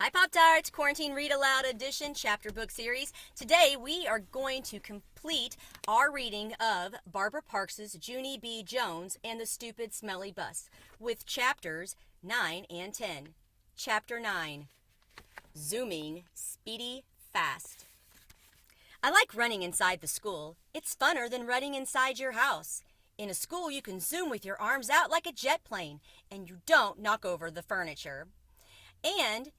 Hi Pop-Tarts, Quarantine Read Aloud Edition Chapter Book Series. Today we are going to complete our reading of Barbara Parks's Junie B. Jones and the Stupid Smelly Bus with chapters 9 and 10. Chapter 9, Zooming Speedy Fast. I like running inside the school. It's funner than running inside your house. In a school you can zoom with your arms out like a jet plane and you don't knock over the furniture. And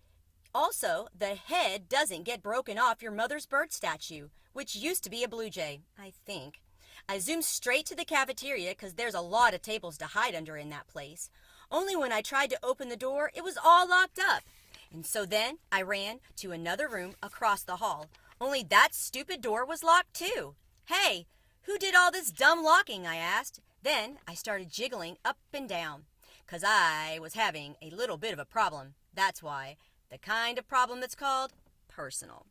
also, the head doesn't get broken off your mother's bird statue, which used to be a blue jay, I think. I zoomed straight to the cafeteria because there's a lot of tables to hide under in that place. Only when I tried to open the door, it was all locked up. And so then I ran to another room across the hall. Only that stupid door was locked too. Hey, who did all this dumb locking? I asked. Then I started jiggling up and down because I was having a little bit of a problem. That's why. The kind of problem that's called personal.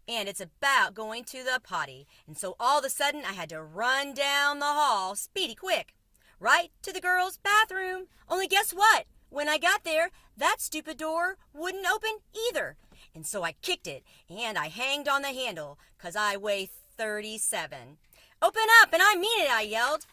And it's about going to the potty. And so all of a sudden I had to run down the hall, speedy quick, right to the girls' bathroom. Only guess what? When I got there, that stupid door wouldn't open either. And so I kicked it, and I hanged on the handle, 'cause I weigh 37. Open up, and I mean it, I yelled.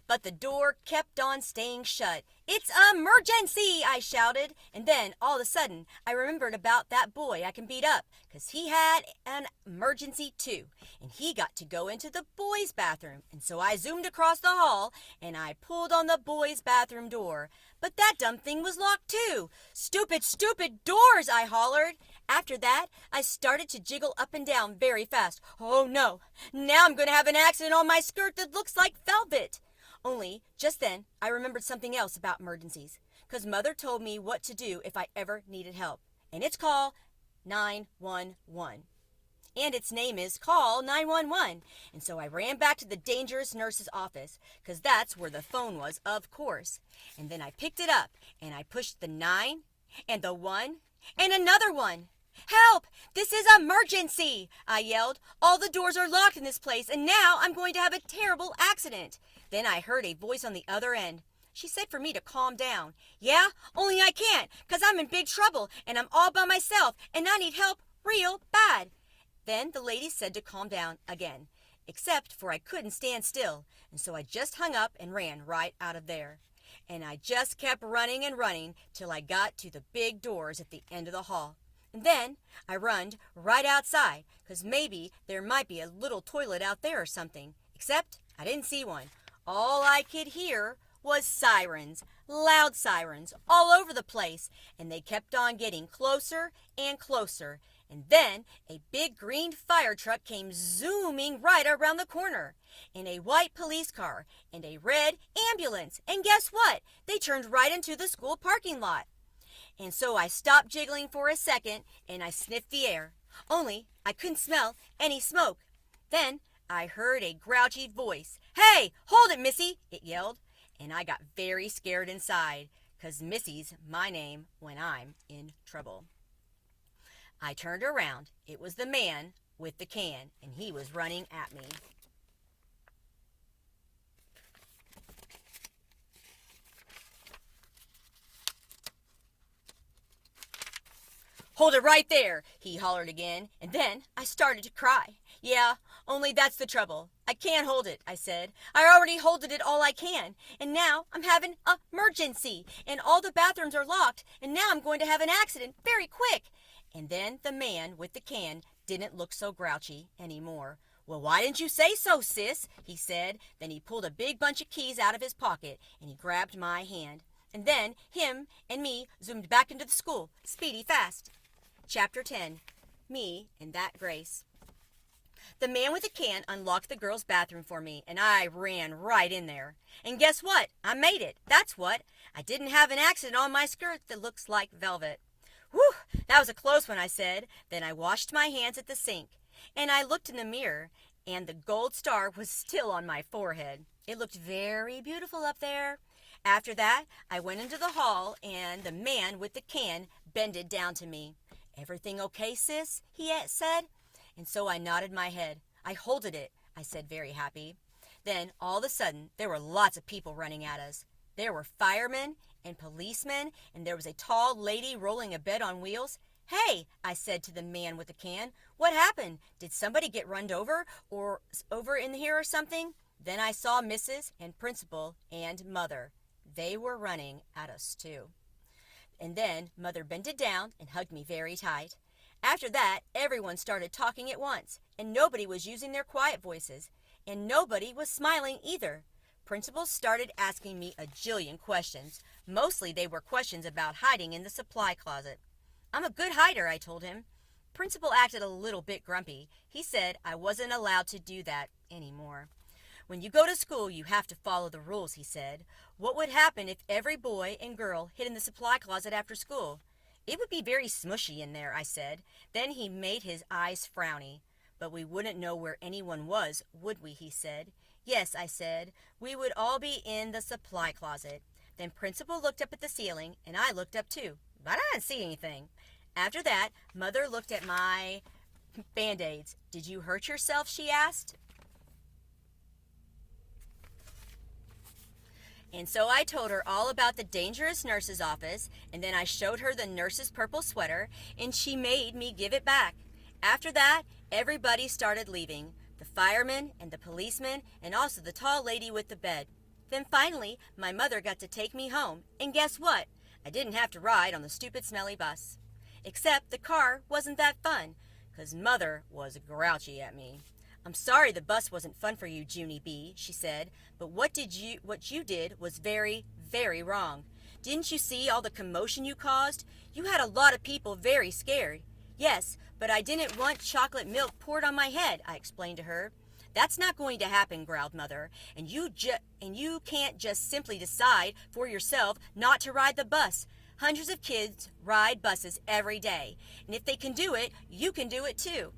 But the door kept on staying shut. It's emergency, I shouted. And then, all of a sudden, I remembered about that boy I can beat up, 'cause he had an emergency too. And he got to go into the boys' bathroom. And so I zoomed across the hall, and I pulled on the boys' bathroom door. But that dumb thing was locked too. Stupid, stupid doors, I hollered. After that, I started to jiggle up and down very fast. Oh no, now I'm going to have an accident on my skirt that looks like velvet. Only, just then, I remembered something else about emergencies, 'cause Mother told me what to do if I ever needed help. And it's call 911. And its name is Call 911. And so I ran back to the dangerous nurse's office, 'cause that's where the phone was, of course. And then I picked it up, and I pushed the 9, and the 1, and another 1. Help! This is emergency! I yelled. All the doors are locked in this place, and now I'm going to have a terrible accident. Then I heard a voice on the other end. She said for me to calm down. Yeah, only I can't, 'cause I'm in big trouble, and I'm all by myself, and I need help real bad. Then the lady said to calm down again, except for I couldn't stand still, and so I just hung up and ran right out of there. And I just kept running and running till I got to the big doors at the end of the hall. And then I runned right outside, 'cause maybe there might be a little toilet out there or something, except I didn't see one. All I could hear was sirens, loud sirens, all over the place, and they kept on getting closer and closer. And then a big green fire truck came zooming right around the corner, and a white police car, and a red ambulance. And guess what? They turned right into the school parking lot. And so I stopped jiggling for a second, and I sniffed the air. Only I couldn't smell any smoke. Then I heard a grouchy voice. Hey, hold it, Missy, it yelled. And I got very scared inside, 'cause Missy's my name when I'm in trouble. I turned around. It was the man with the can, and he was running at me. Hold it right there, he hollered again, and then I started to cry. Yeah, only that's the trouble. I can't hold it, I said. I already holded it all I can, and now I'm having an emergency, and all the bathrooms are locked, and now I'm going to have an accident very quick. And then the man with the can didn't look so grouchy anymore. Well, why didn't you say so, sis? He said. Then he pulled a big bunch of keys out of his pocket, and he grabbed my hand. And then him and me zoomed back into the school, speedy fast. Chapter 10, Me and That Grace. The man with the can unlocked the girls' bathroom for me, and I ran right in there. And guess what? I made it. That's what. I didn't have an accident on my skirt that looks like velvet. Whew, that was a close one, I said. Then I washed my hands at the sink, and I looked in the mirror, and the gold star was still on my forehead. It looked very beautiful up there. After that, I went into the hall, and the man with the can bended down to me. Everything okay, sis? He said. And so I nodded my head. I holded it, I said, very happy. Then, all of a sudden, there were lots of people running at us. There were firemen and policemen, and there was a tall lady rolling a bed on wheels. "Hey," I said to the man with the can, "what happened? Did somebody get run over or over in here or something?" Then I saw Mrs. and Principal and Mother. They were running at us too. And then Mother bended down and hugged me very tight. After that, everyone started talking at once, and nobody was using their quiet voices, and nobody was smiling either. Principal started asking me a jillion questions. Mostly they were questions about hiding in the supply closet. "I'm a good hider," I told him. Principal acted a little bit grumpy. He said I wasn't allowed to do that anymore. "When you go to school, you have to follow the rules," he said. "What would happen if every boy and girl hid in the supply closet after school?" "It would be very smushy in there," I said. Then he made his eyes frowny. "But we wouldn't know where anyone was, would we?" he said. "Yes," I said. "We would all be in the supply closet." Then Principal looked up at the ceiling, and I looked up too. But I didn't see anything. After that, Mother looked at my Band-Aids. "Did you hurt yourself?" she asked. And so I told her all about the dangerous nurse's office, and then I showed her the nurse's purple sweater, and she made me give it back. After that, everybody started leaving. The firemen and the policemen, and also the tall lady with the bed. Then finally, my mother got to take me home, and guess what? I didn't have to ride on the stupid smelly bus. Except the car wasn't that fun, 'cause Mother was grouchy at me. "I'm sorry the bus wasn't fun for you, Junie B," she said, "but what you did was very, very wrong. Didn't you see all the commotion you caused? You had a lot of people very scared." "Yes, but I didn't want chocolate milk poured on my head," I explained to her. "That's not going to happen," growled Mother, and you can't just simply decide for yourself not to ride the bus. Hundreds of kids ride buses every day, and if they can do it, you can do it too."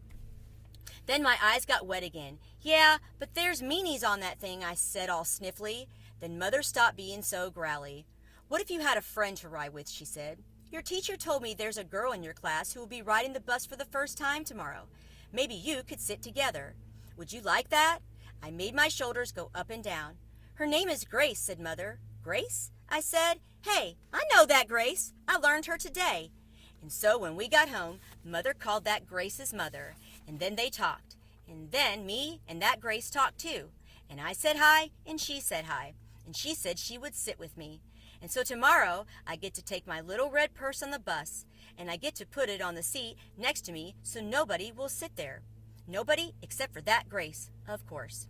Then my eyes got wet again. "Yeah, but there's meanies on that thing," I said all sniffly. Then Mother stopped being so growly. "What if you had a friend to ride with?" she said. "Your teacher told me there's a girl in your class who will be riding the bus for the first time tomorrow. Maybe you could sit together. Would you like that?" I made my shoulders go up and down. "Her name is Grace," said Mother. "Grace?" I said. "Hey, I know that Grace. I learned her today." And so when we got home, Mother called that Grace's mother, and then they talked. And then me and that Grace talked too. And I said hi, and she said hi. And she said she would sit with me. And so tomorrow, I get to take my little red purse on the bus, and I get to put it on the seat next to me so nobody will sit there. Nobody except for that Grace, of course.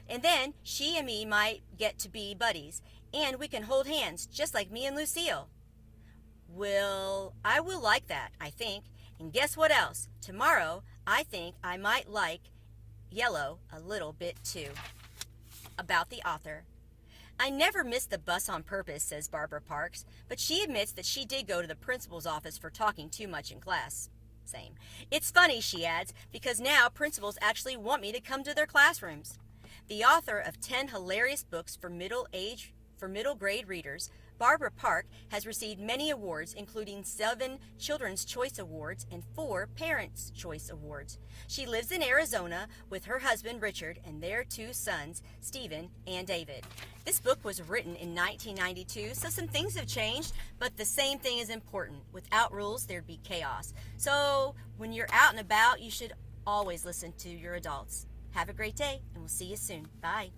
And then she and me might get to be buddies, and we can hold hands just like me and Lucille. Well, I will like that, I think. And guess what else? Tomorrow, I think I might like yellow a little bit too. About the author. "I never missed the bus on purpose," says Barbara Parks, but she admits that she did go to the principal's office for talking too much in class. Same. "It's funny," she adds, "because now principals actually want me to come to their classrooms." The author of 10 hilarious books for middle grade readers, Barbara Park has received many awards, including 7 Children's Choice Awards and 4 Parents' Choice Awards. She lives in Arizona with her husband Richard and their 2 sons, Stephen and David. This book was written in 1992, so some things have changed, but the same thing is important. Without rules, there'd be chaos. So when you're out and about, you should always listen to your adults. Have a great day, and we'll see you soon. Bye.